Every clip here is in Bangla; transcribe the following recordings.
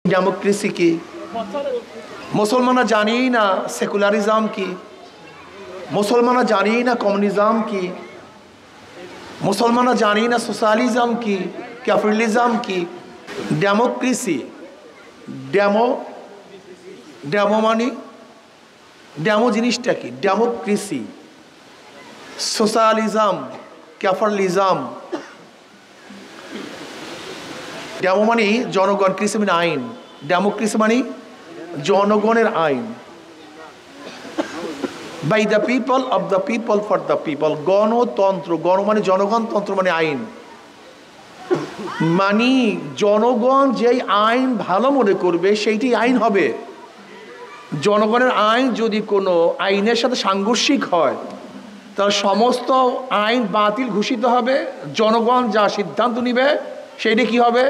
ডেমোক্রেসি কি? মুসলমানরা জানেই না সেকুলারিজম কি, মুসলমানরা জানেই না কমিউনিজম কি, মুসলমানরা জানেই না সোশ্যালিজম কি, ক্যাপিটালিজম কি। ডেমোক্রেসি, ডেমো মানে ডেমো জিনিসটা কি? Democracy, socialism, capitalism. ডেমো মানে জনগণ, কৃষি মানে আইন। ডেমোক্রেসি মানে জনগণের আইন। By the people, of the people, for the people. গণতন্ত্র, গণ মানে জনগণ, তন্ত্র মানে আইন। মানে জনগণ যেই আইন ভালো মনে করবে সেইটাই আইন হবে। জনগণের আইন যদি কোনো আইনের সাথে সাংঘর্ষিক হয় তাহলে সমস্ত আইন বাতিল ঘোষিত হবে। জনগণ যা সিদ্ধান্ত নিবে সেইটা কি হবে?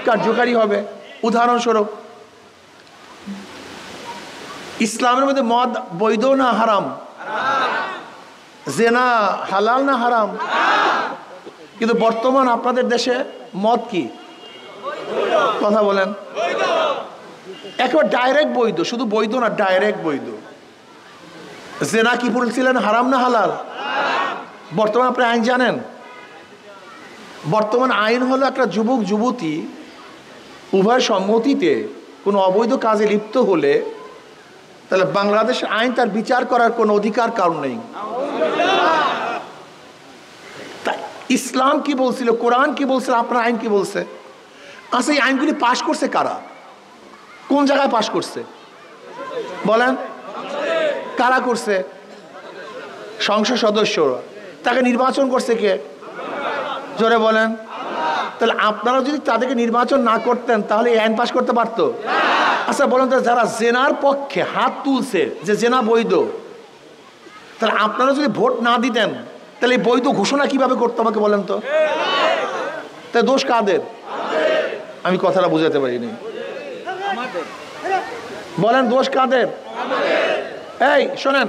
কার্যকারী হবে। উদাহরণস্বরূপ, ইসলামের মধ্যে মদ বৈধ না হারাম? জেনা হালাল না হারাম? কিন্তু বর্তমান আপনাদের দেশে মদ কি? কথা বলেন। একেবারে ডাইরেক্ট বৈধ, শুধু বৈধ না, ডাইরেক্ট বৈধ। জেনা কি বলছিলেন, হারাম না হালাল? বর্তমান আপনি আইন জানেন? বর্তমান আইন হলো একটা যুবক যুবতী উভয় সম্মতিতে কোনো অবৈধ কাজে লিপ্ত হলে তাহলে বাংলাদেশের আইন তার বিচার করার কোনো অধিকার কারণ নেই। ইসলাম কি বলছিল, কোরআন কি বলছিল, আপনার আইন কি বলছে? আচ্ছা, এই আইনগুলি পাশ করছে কারা? কোন জায়গায় পাশ করছে বলেন? কারা করছে? সংসদ সদস্যরা। তাকে নির্বাচন করছে কে? জোরে বলেন। তাহলে আপনারা যদি তাদেরকে নির্বাচন না করতেন তাহলে এই আইন পাশ করতে পারতো? আচ্ছা বলেন তো, যারা জেনার পক্ষে হাত তুলছে যে জেনা বৈধ, তাহলে আপনারা যদি ভোট না দিতেন তাহলে এই বৈধ ঘোষণা কিভাবে করতো আমাকে বলেন তো? তাই দোষ কাদের? আমি কথাটা বুঝাতে পারিনি। বলেন দোষ কাদের? এই শোনেন,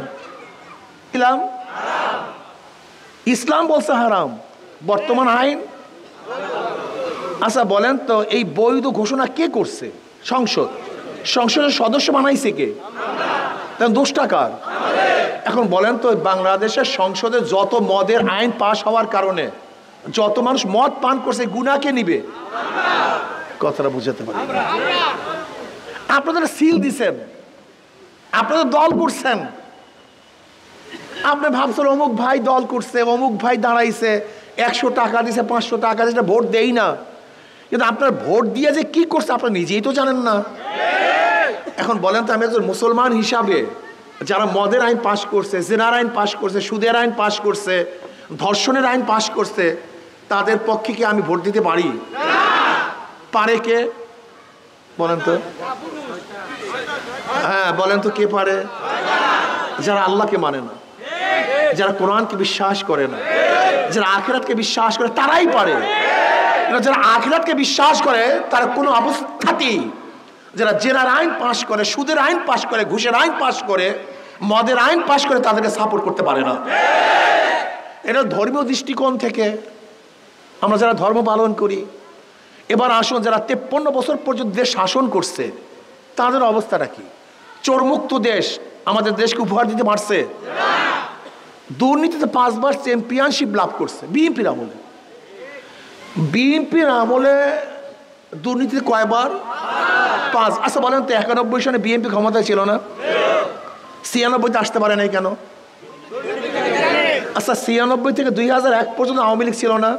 ইসলাম বলছে হারাম, বর্তমান আইন। আচ্ছা বলেন তো, এই বৈধ ঘোষণা কে করছে? সংসদ। সংসদের সদস্য বানাইছে কে? তাহলে দোষটা কার? এখন বলেন তো, বাংলাদেশের সংসদে যত মদের আইন পাশ হওয়ার কারণে যত মানুষ মদ পান করছে, গুনাহ কে নিবে? কথাটা বুঝাতে পারি। আপনাদের সিল দিছেন, আপনাদের দল করছেন, আপনি ভাবছেন অমুক ভাই দল করছে, অমুক ভাই দাঁড়াইছে, 100 টাকা দিছে, 500 টাকা দিছে, ভোট দেই না। কিন্তু আপনার ভোট দিয়ে যে কি করছে আপনারা নিজেই তো জানেন না। এখন বলেন তো, আমি একজন মুসলমান হিসাবে যারা মদের আইন পাশ করছে, জেনার আইন পাশ করছে, সুদের আইন পাশ করছে, ধর্ষণের আইন পাশ করছে, তাদের পক্ষে কি আমি ভোট দিতে পারি? পারে কে? বলেন তো। হ্যাঁ বলেন তো, কে পারে? যারা আল্লাহকে মানে না, যারা কোরআনকে বিশ্বাস করে না, যারা আখিরাতকে বিশ্বাস করে, তারাই পারে। যারা আখিরাতকে বিশ্বাস করে তারা কোনো অবস্থাতেই যারা জেনার আইন পাশ করে, সুদের আইন পাশ করে, ঘুষের আইন পাশ করে, মদের আইন পাশ করে তাদেরকে সাপোর্ট করতে পারে না। এটা ধর্মীয় দৃষ্টিকোণ থেকে আমরা যারা ধর্ম পালন করি। এবার আসুন, যারা 53 বছর পর্যন্ত দেশ শাসন করছে তাদের অবস্থাটা কি? চোরমুক্ত দেশ আমাদের দেশকে উপহার দিতে পারছে? দুর্নীতিতে 5 বার চ্যাম্পিয়নশিপ লাভ করছে বিএনপির আমলে। বিএনপির আমলে দুর্নীতিতে কয়বার? 5। আচ্ছা বলেন তো, 91 সনে বিএনপি ক্ষমতায় ছিল না? 96-তে আসতে পারে নাই কেন? আচ্ছা 96 থেকে 2001 পর্যন্ত আওয়ামী লীগ ছিল না?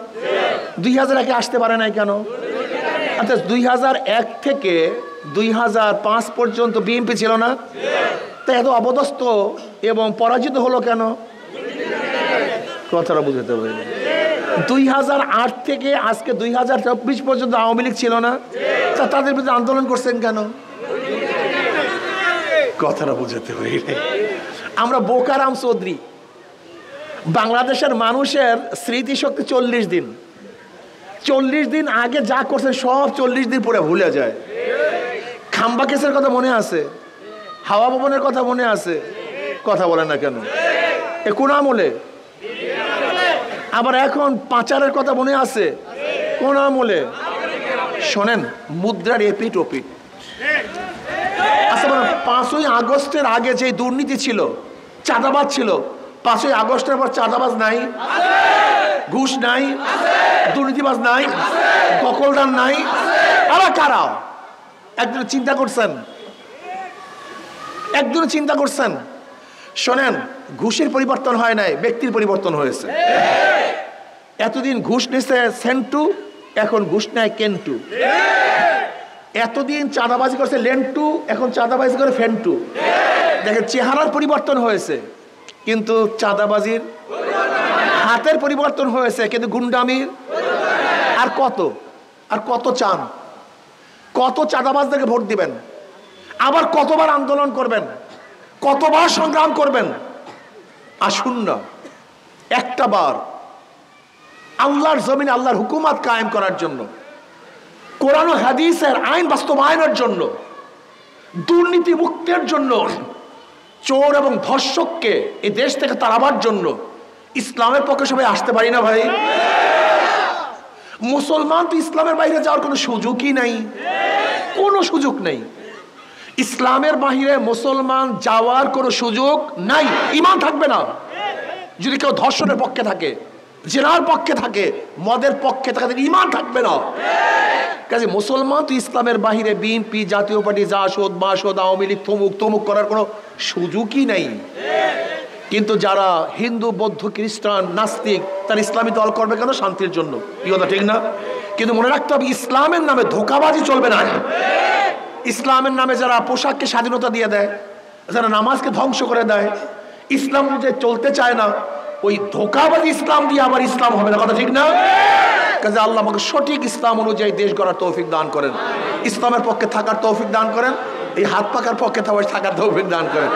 2001-এ আসতে পারে নাই কেন? আচ্ছা 2001 থেকে 2005 পর্যন্ত বিএনপি ছিল না? তাই এত অপদস্থ এবং পরাজিত হলো কেন? কথাটা বুঝতে পারি। 2008 থেকে আজকে 2024 পর্যন্ত আওয়ামী লীগ ছিল না? তা তাদের বিরুদ্ধে আন্দোলন করছেন কেন? কথাটা বুঝতে পারি। আমরা বোকারাম চৌধুরী, বাংলাদেশের মানুষের স্মৃতিশক্তি 40 দিন। 40 দিন আগে যা করছেন সব 40 দিন পরে ভুলে যায়। খাম্বা কেসের কথা মনে আছে? হাওয়া ভবনের কথা মনে আছে? কথা বলেন না কেন? এ কোন আমলে? আবার এখন পাচারের কথা মনে আছে? কোন আমলে? শোনেন, মুদ্রার এপিট ওপিট আচ্ছা বলুন, 5ই আগস্টের আগে যে দুর্নীতি ছিল, চাঁদাবাজ ছিল, 5ই আগস্টের পর চাঁদাবাজ নাই, ঘুষ নাই, দুর্নীতিবাজ নাই, দখলদার নাই? আবার কারা? একদিন চিন্তা করছেন? একদিন চিন্তা করছেন? শোনেন, ঘুষের পরিবর্তন হয় নাই, ব্যক্তির পরিবর্তন হয়েছে। এতদিন ঘুষ নিছে সেন্টু, এখন ঘুষ নেয় কেন্টু। এতদিন চাঁদাবাজি করছে লেন্টু, এখন চাঁদাবাজি করে ফেন্টু। দেখেন, চেহারার পরিবর্তন হয়েছে কিন্তু চাঁদাবাজির হাতের পরিবর্তন হয়েছে, কিন্তু গুন্ডামির আর কত চান? কত চাঁদাবাজদেরকে ভোট দিবেন? আবার কতবার আন্দোলন করবেন? কতবার সংগ্রাম করবেন? আসুন না, একটা বার আল্লাহর জমিনে আল্লাহর হুকুমত কায়েম করার জন্য, কোরআন ও হাদিসের আইন বাস্তবায়নের জন্য, দুর্নীতি মুক্তের জন্য, চোর এবং ধর্ষককে এই দেশ থেকে তাড়াবার জন্য ইসলামের পক্ষে সবাই আসতে পারি না ভাই? মুসলমান তো ইসলামের বাইরে যাওয়ার কোনো সুযোগই নাই, কোনো সুযোগ নেই। ইসলামের বাহিরে মুসলমান যাওয়ার কোনো সুযোগ নাই। ঈমান থাকবে না যদি কেউ ধর্ষণের পক্ষে থাকে, জেনার পক্ষে থাকে, মদের পক্ষে থাকে, ঈমান থাকবে না। কাজে মুসলমান তো ইসলামের বাহিরে বিএনপি, জাতীয় পার্টি, জাসদ, মাসদ, আওয়ামী লীগ, তমুক করার কোনো সুযোগই নাই। কিন্তু যারা হিন্দু, বৌদ্ধ, খ্রিস্টান, নাস্তিক, তারা ইসলামী দল করবে কেন? শান্তির জন্য। কি কথা ঠিক না? কিন্তু মনে রাখতে হবে, ইসলামের নামে ধোঁকাবাজি চলবে না। ইসলামের নামে যারা পোশাককে স্বাধীনতা দিয়ে দেয়, যারা নামাজকে ধ্বংস করে দেয়, ইসলাম অনুযায়ী চলতে চায় না, ওই ধোঁকাবাজি ইসলাম দিয়ে আবার ইসলাম হবে না। কথা ঠিক না? কাজে আল্লাহ আমাকে সঠিক ইসলাম অনুযায়ী দেশ গড়ার তৌফিক দান করেন, ইসলামের পক্ষে থাকার তৌফিক দান করেন, এই হাত পাকার পক্ষে থাকার তৌফিক দান করেন।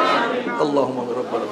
আল্লাহুম্মা রাব্বানা।